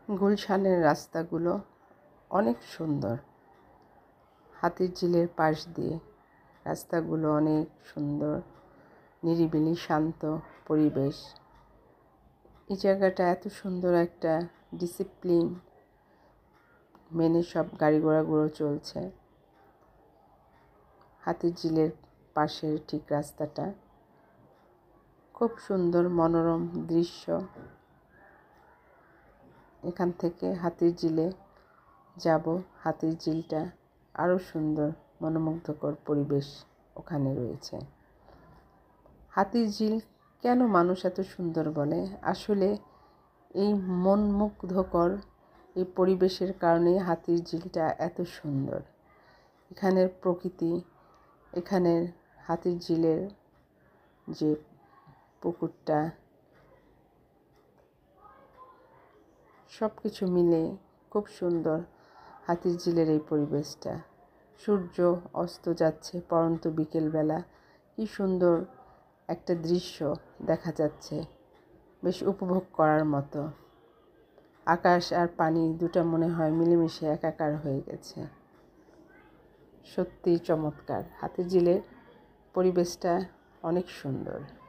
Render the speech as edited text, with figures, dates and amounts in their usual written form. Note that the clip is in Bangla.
গুলশানের রাস্তাগুলো অনেক সুন্দর। হাতিরঝিলের পাশ দিয়ে রাস্তাগুলো অনেক সুন্দর, নিরিবিলি শান্ত পরিবেশ। এই জায়গাটা এত সুন্দর একটা ডিসিপ্লিন মেনে সব গাড়ি ঘোড়াগুলো চলছে। হাতিরঝিলের পাশের ঠিক রাস্তাটা খুব সুন্দর মনোরম দৃশ্য। এখান থেকে হাতিরঝিলে যাব। হাতিরঝিলটা আরও সুন্দর, মনোমুগ্ধকর পরিবেশ ওখানে রয়েছে। হাতিরঝিল কেন মানুষ এত সুন্দর বলে? আসলে এই মনমুগ্ধকর এই পরিবেশের কারণে হাতিরঝিলটা এত সুন্দর। এখানের প্রকৃতি, এখানের হাতিরঝিলের যে পুকুরটা, সব কিছু মিলে খুব সুন্দর হাতিরঝিলের এই পরিবেশটা। সূর্য অস্ত যাচ্ছে পড়ন্ত বিকেলবেলা, কি সুন্দর একটা দৃশ্য দেখা যাচ্ছে, বেশ উপভোগ করার মতো। আকাশ আর পানি দুটো মনে হয় মিলেমিশে একাকার হয়ে গেছে। সত্যি চমৎকার। হাতিরঝিলের পরিবেশটা অনেক সুন্দর।